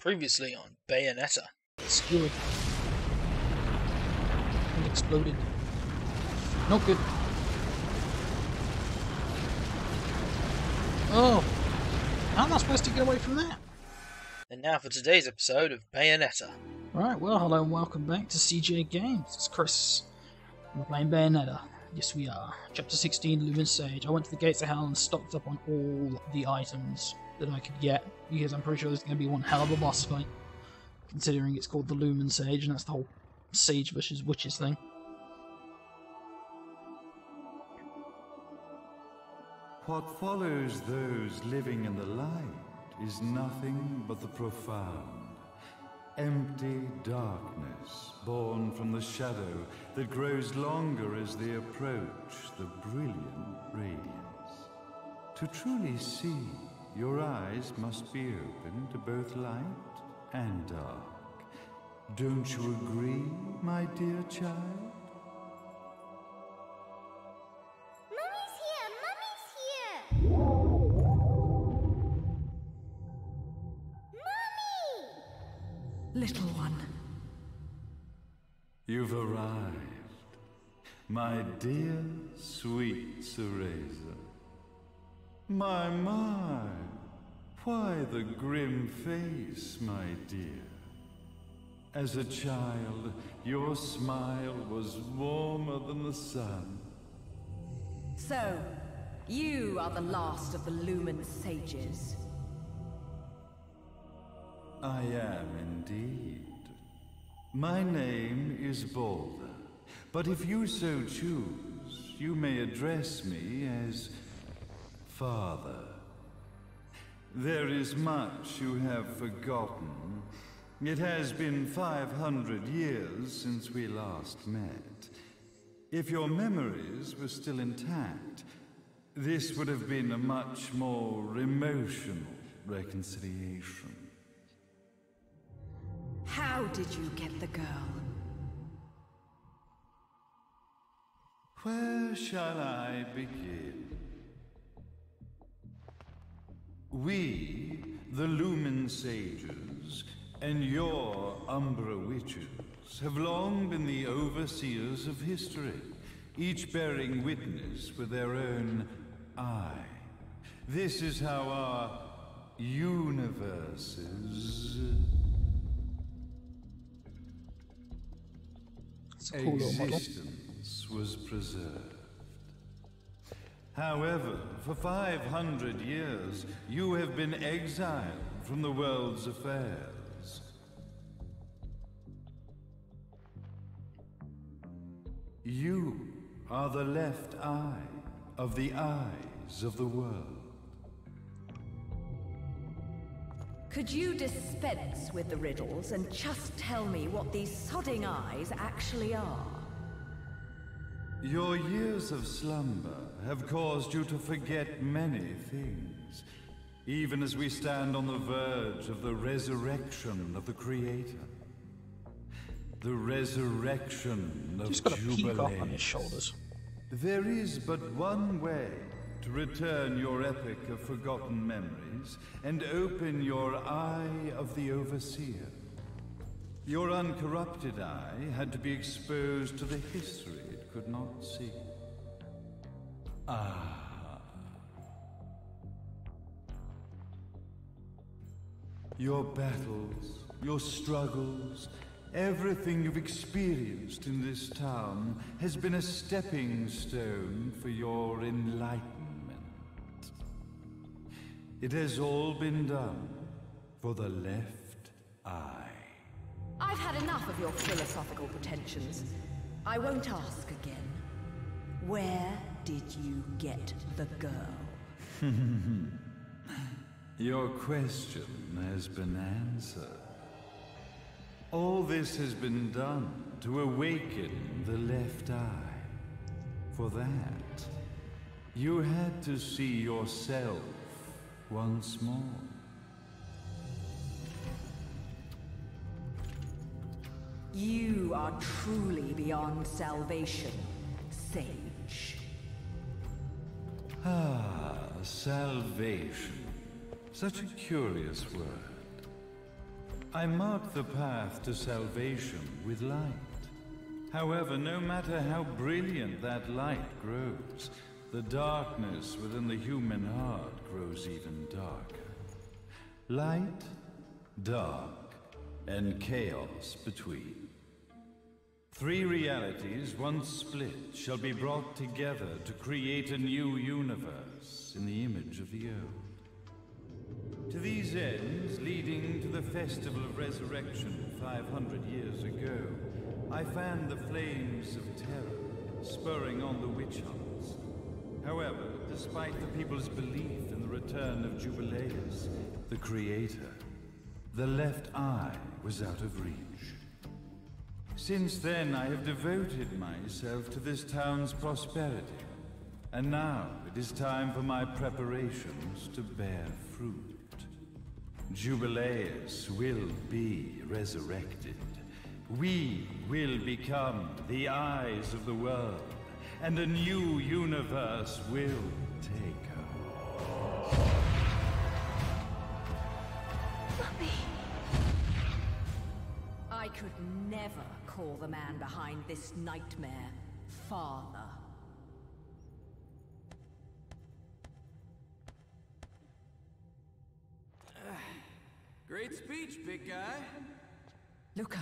Previously on Bayonetta. Skewered. And exploded. Not good. Oh! How am I supposed to get away from that? And now for today's episode of Bayonetta. Right, well, hello and welcome back to CJ Games. It's Chris. We're playing Bayonetta. Yes, we are. Chapter 16, Lumen Sage. I went to the Gates of Hell and stocked up on all the items that I could get, because I'm pretty sure there's going to be one hell of a boss fight, considering it's called the Lumen Sage, and that's the whole Sage versus Witches thing. What follows those living in the light is nothing but the profound, empty darkness born from the shadow that grows longer as they approach the brilliant radiance. To truly see, your eyes must be open to both light and dark. Don't you agree, my dear child? Mummy's here! Mummy's here! Mummy! Little one. You've arrived, my dear, sweet Cereza. My, why the grim face, my dear? As a child, your smile was warmer than the sun. So, you are the last of the Lumen Sages. I am indeed. My name is Balder, but if you so choose, you may address me as Father. There is much you have forgotten. It has been 500 years since we last met. If your memories were still intact, this would have been a much more emotional reconciliation. How did you get the girl? Where shall I begin? We, the Lumen Sages, and your Umbra Witches, have long been the overseers of history, each bearing witness with their own eye. This is how our universes It's a cool little model. existence was preserved. However, for 500 years, you have been exiled from the world's affairs. You are the left eye of the eyes of the world. Could you dispense with the riddles and just tell me what these sodding eyes actually are? Your years of slumber have caused you to forget many things, even as we stand on the verge of the resurrection of the Creator. The resurrection of He's got a peacock on Jubilee. his shoulders. There is but one way to return your epic of forgotten memories and open your eye of the Overseer. Your uncorrupted eye had to be exposed to the history it could not see. Ah. Your battles, your struggles, everything you've experienced in this town has been a stepping stone for your enlightenment. It has all been done for the left eye. I've had enough of your philosophical pretensions. I won't ask again. Where did you get the girl? Your question has been answered. All this has been done to awaken the left eye. For that, you had to see yourself once more. You are truly beyond salvation, Sage. Ah, salvation. Such a curious word. I mark the path to salvation with light. However, no matter how brilliant that light grows, the darkness within the human heart grows even darker. Light, dark, and chaos between. 3 realities, once split, shall be brought together to create a new universe in the image of the old. To these ends, leading to the Festival of Resurrection 500 years ago, I fanned the flames of terror, spurring on the witch hunts. However, despite the people's belief in the return of Jubileus, the creator, the left eye was out of reach. Since then, I have devoted myself to this town's prosperity, and now it is time for my preparations to bear fruit. Jubileus will be resurrected. We will become the eyes of the world, and a new universe will take over. Mummy! I could never call the man behind this nightmare father. Great speech, big guy. Luca.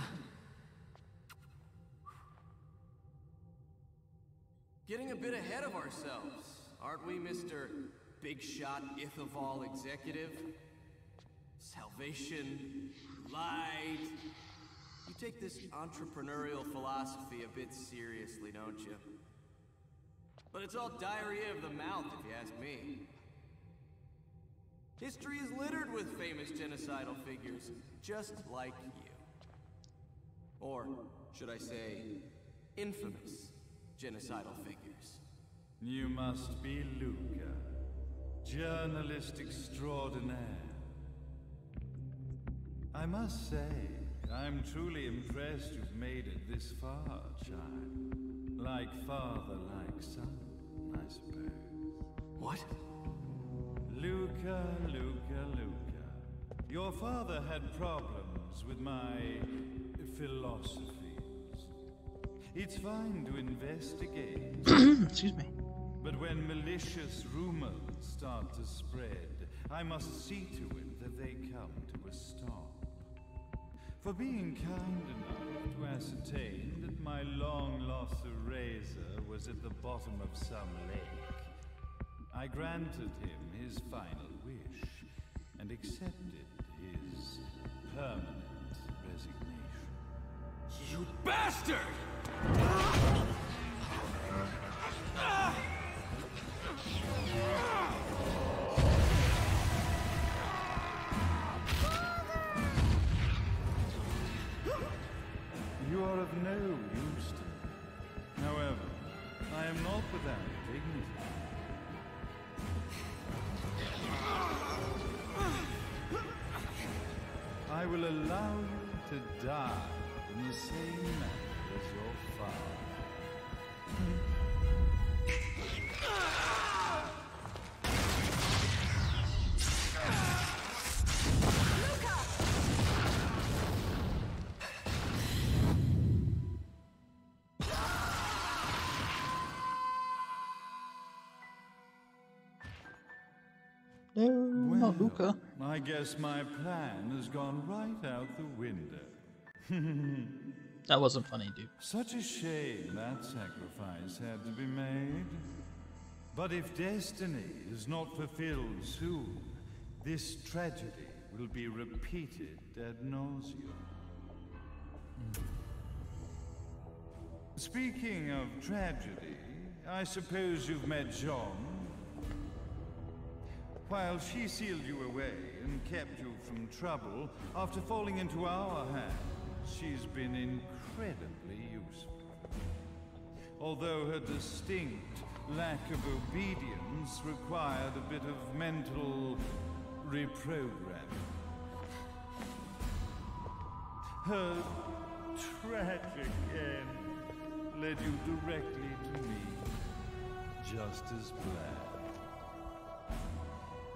Getting a bit ahead of ourselves, aren't we, Mr. Big Shot Ithaval Executive? Salvation, light. You take this entrepreneurial philosophy a bit seriously, don't you? But it's all diarrhea of the mouth, if you ask me. History is littered with famous genocidal figures, just like you. Or, should I say, infamous genocidal figures. You must be Luca, journalist extraordinaire. I must say, I'm truly impressed you've made it this far, child. Like father, like son, I suppose. What? Luca, Luca, Luca. Your father had problems with my philosophies. It's fine to investigate. Excuse me. But when malicious rumors start to spread, I must see to it that they come to a stop. For being kind enough to ascertain that my long-lost eraser was at the bottom of some lake, I granted him his final wish and accepted his permanent resignation. You bastard! You are of no use to me. However, I am not without dignity. I will allow you to die in the same manner as your father. No, not Luca. I guess my plan has gone right out the window. That wasn't funny, dude. Such a shame that sacrifice had to be made. But if destiny is not fulfilled soon, this tragedy will be repeated ad nauseum. Speaking of tragedy, I suppose you've met Jean. While she sealed you away and kept you from trouble, after falling into our hands, she's been incredibly useful. Although her distinct lack of obedience required a bit of mental reprogramming. Her tragic end led you directly to me, just as planned.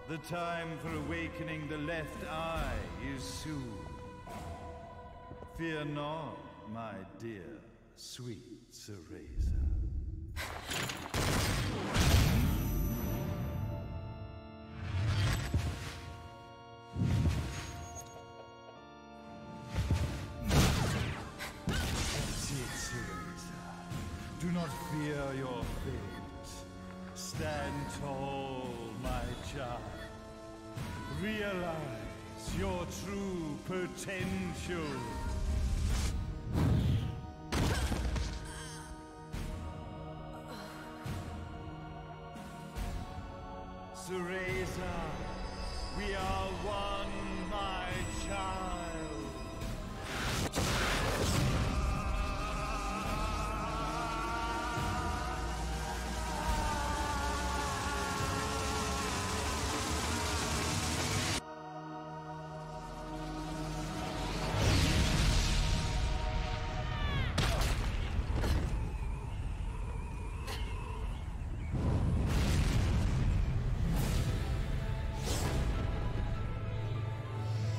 The time for awakening the left eye is soon. Fear not, my dear, sweet Cereza. That's it, Cereza. Do not fear your fate. Stand tall, my child. Realize your true potential. Cereza, we are one, my child.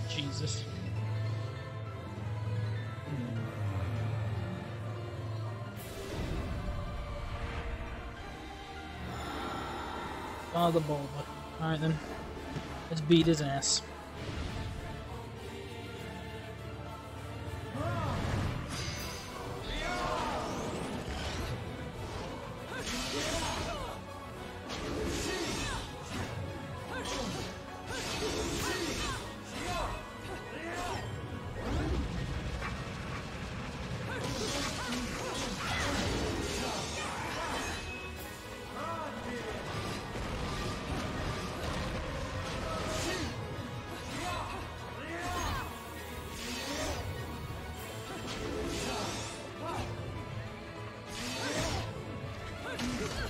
Jesus. Father Bulba. Alright then. Let's beat his ass.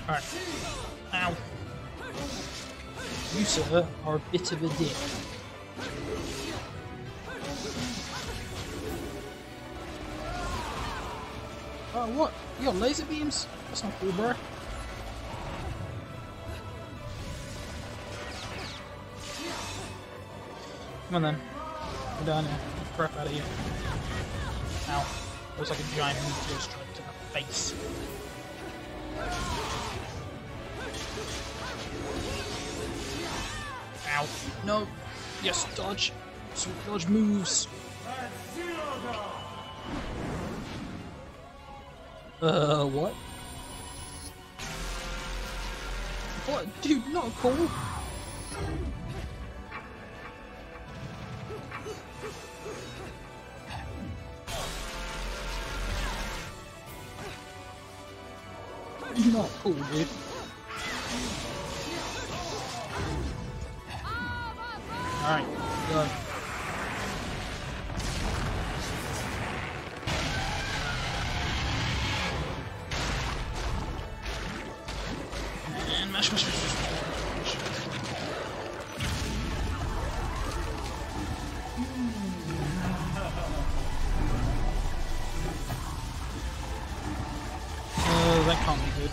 Alright. Ow. You, sir, are a bit of a dick. Oh, what? You got laser beams? That's not cool, bro. Come on then. We're down here. Get the crap out of here. Ow. Looks like a giant meteor strike to the face. Ow. No. Yes, dodge. Sweet dodge moves. What? What? Dude, not cool. Not cool, dude. Alright, go. And mash. That can't be good.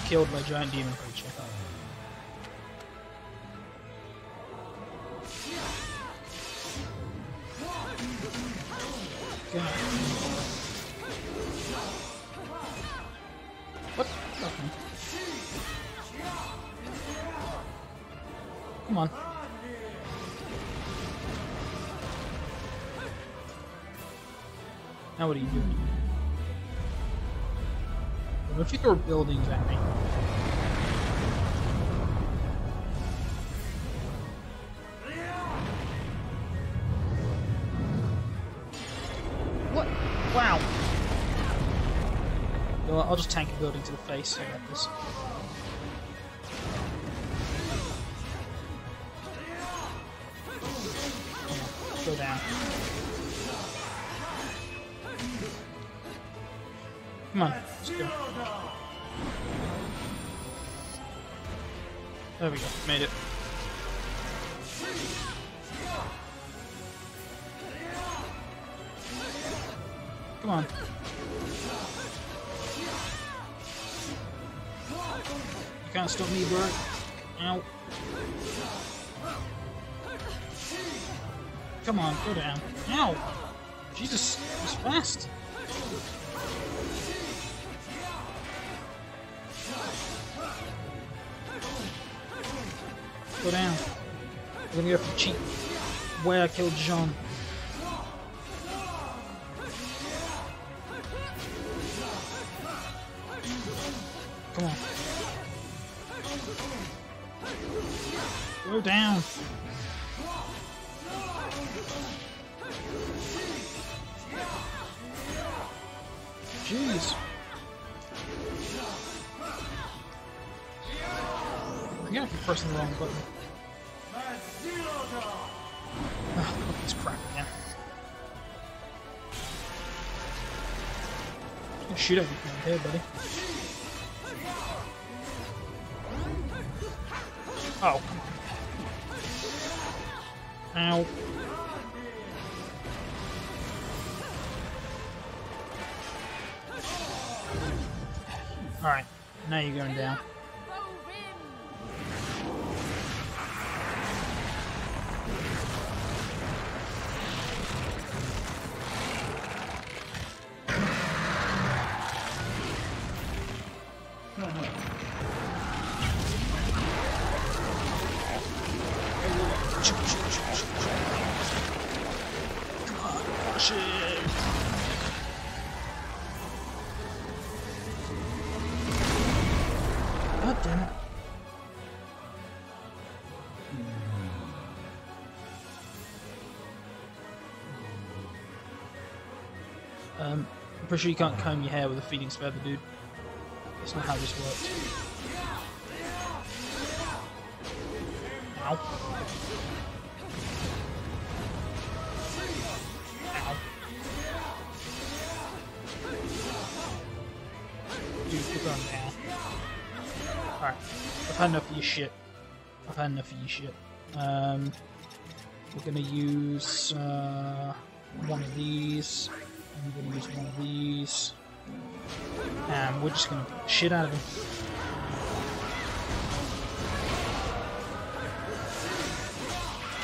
Killed by giant demon creature. God. What? Nothing. Come on. Now what are you doing? Don't you throw buildings at me? What? Wow. You know what, I'll just tank a building to the face. I got this. Go down. Come on, let's go. There we go, made it. Come on. You can't stop me, bro. Ow. Come on, go down. Ow! Jesus, he's fast. Go down. We're gonna go for the cheap way I killed Jean. Come on. Go down. Jeez. I gotta keep pressing the wrong button. Ah, look at this crap again. I'm gonna shoot everything here, buddy. Oh. Ow. Alright, now you're going down. God damn it. I'm pretty sure you can't comb your hair with a feeding feather, dude. That's not how this works. Ow. Ow. Dude, we're going down. Alright, I've had enough of your shit. I've had enough of your shit. We're gonna use one of these. I'm gonna use one of these. And we're just gonna beat the shit out of him.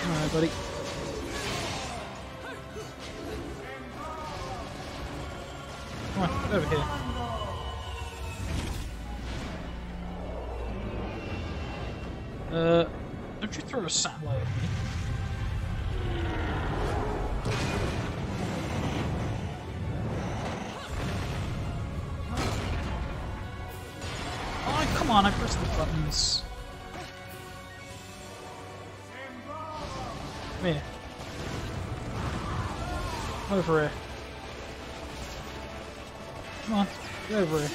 Alright, buddy. Come on, get over here. Don't you throw a satellite at me? Oh, come on, I pressed the buttons. Come here. Over here. Come on, get over here.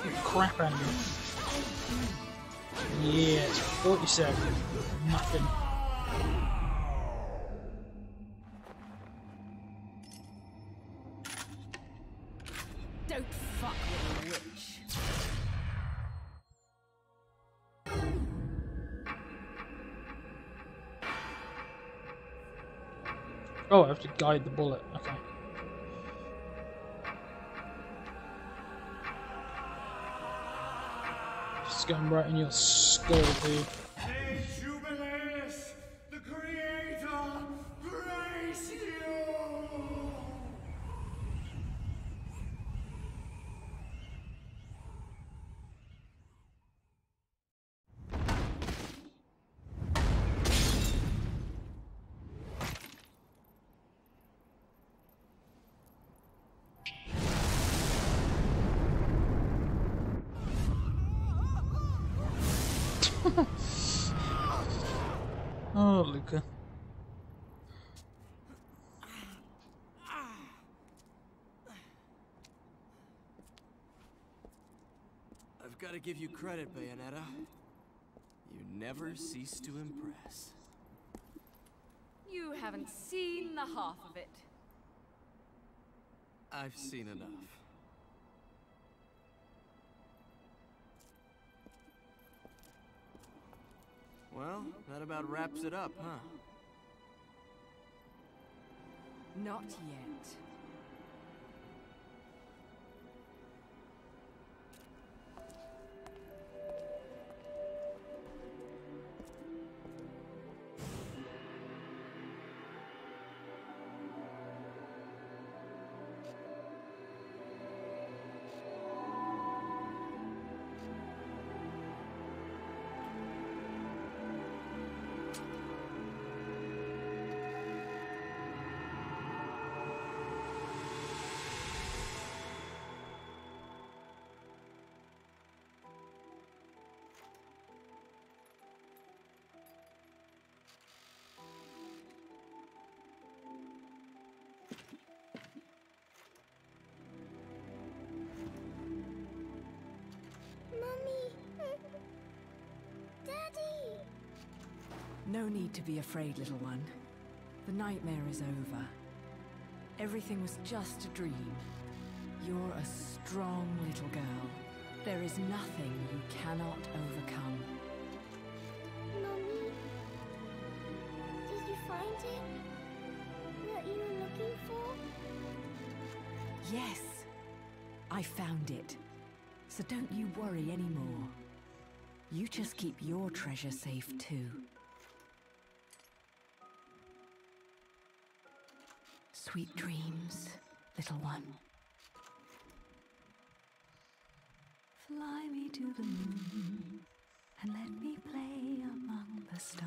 Get the crap out of me. Yes, what you said. Nothing. Don't fuck with a witch. Oh, I have to guide the bullet. Okay. Just going right in your skull, dude. Jubileus, the Creator, grace you! Oh, Luca. I've got to give you credit, Bayonetta. You never cease to impress. You haven't seen the half of it. I've seen enough. Well, that about wraps it up, huh? Not yet. No need to be afraid, little one. The nightmare is over. Everything was just a dream. You're a strong little girl. There is nothing you cannot overcome. Mommy, did you find it? What you were looking for? Yes, I found it. So don't you worry anymore. You just keep your treasure safe too. Sweet dreams, little one. Fly me to the moon and let me play among the stars.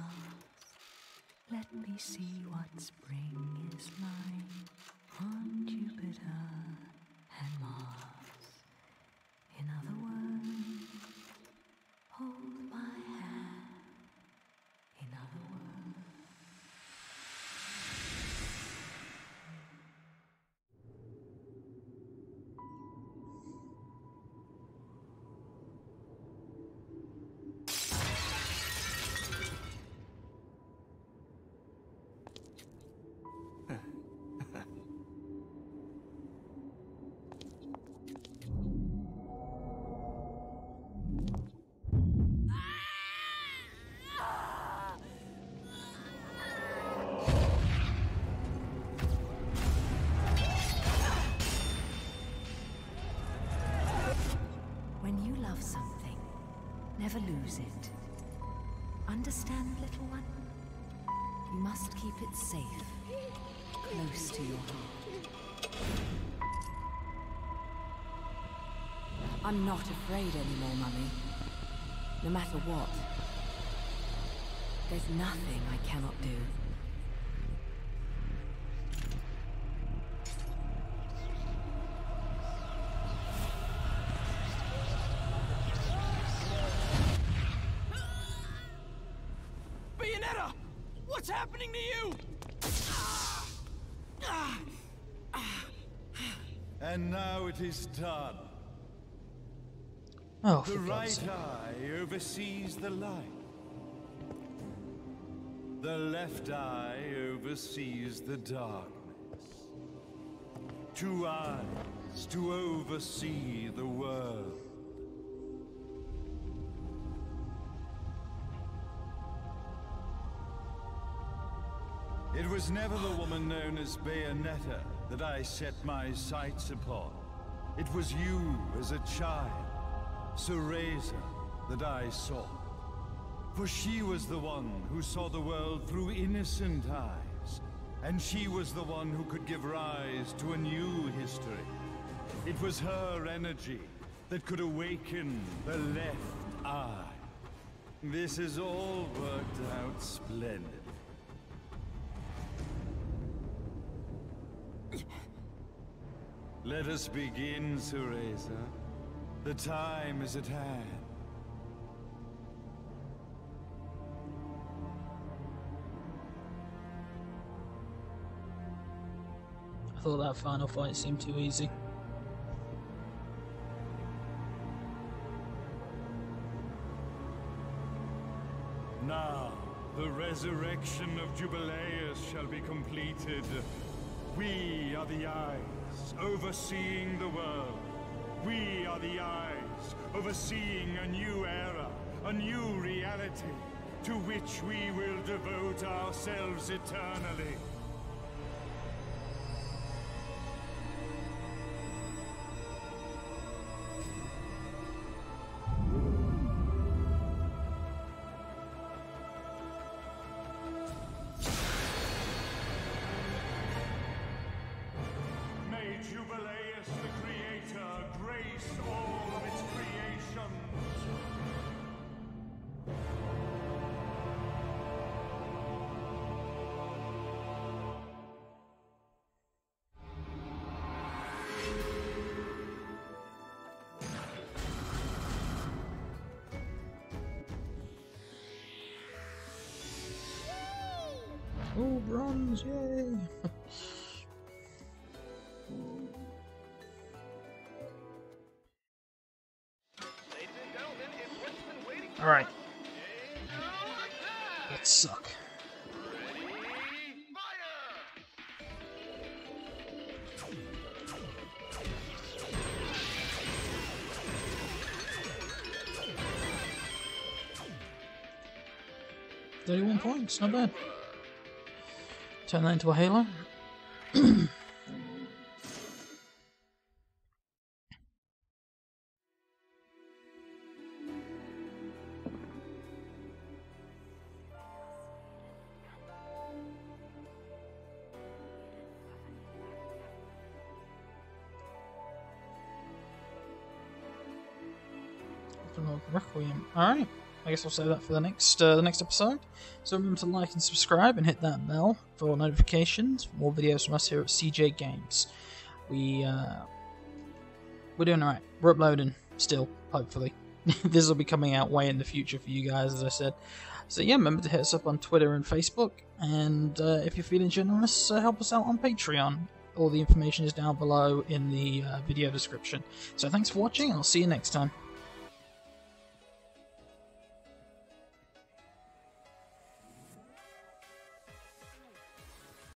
Let me see what spring is like on Jupiter and Mars. In other words, hold my hand. In other words. When you love something, never lose it. Understand, little one? You must keep it safe, close to your heart. I'm not afraid anymore, Mummy. No matter what. There's nothing I cannot do. Bayonetta! What's happening to you? And now it is done. Oh, The for God's right sake. eye oversees the light. The left eye oversees the darkness. Two eyes to oversee the world. It was never the woman known as Bayonetta that I set my sights upon. It was you as a child, Cereza, that I saw. For she was the one who saw the world through innocent eyes, and she was the one who could give rise to a new history. It was her energy that could awaken the left eye. This has all worked out splendid. Let us begin, Cereza. The time is at hand. I thought that final fight seemed too easy. Now, the resurrection of Jubileus shall be completed. We are the eyes, overseeing the world. We are the eyes, overseeing a new era, a new reality, to which we will devote ourselves eternally. May Jubileus the Creator grace all of its creations. Oh, bronze, yay! Alright. Let's suck. 31 points, not bad. Turn that into a halo. Requiem. Alright. I guess I'll save that for the next episode. So remember to like and subscribe and hit that bell for notifications for more videos from us here at CJ Games. We're doing alright. We're uploading still, hopefully. This will be coming out way in the future for you guys, as I said. So yeah, remember to hit us up on Twitter and Facebook, and if you're feeling generous, help us out on Patreon. All the information is down below in the video description. So thanks for watching, and I'll see you next time.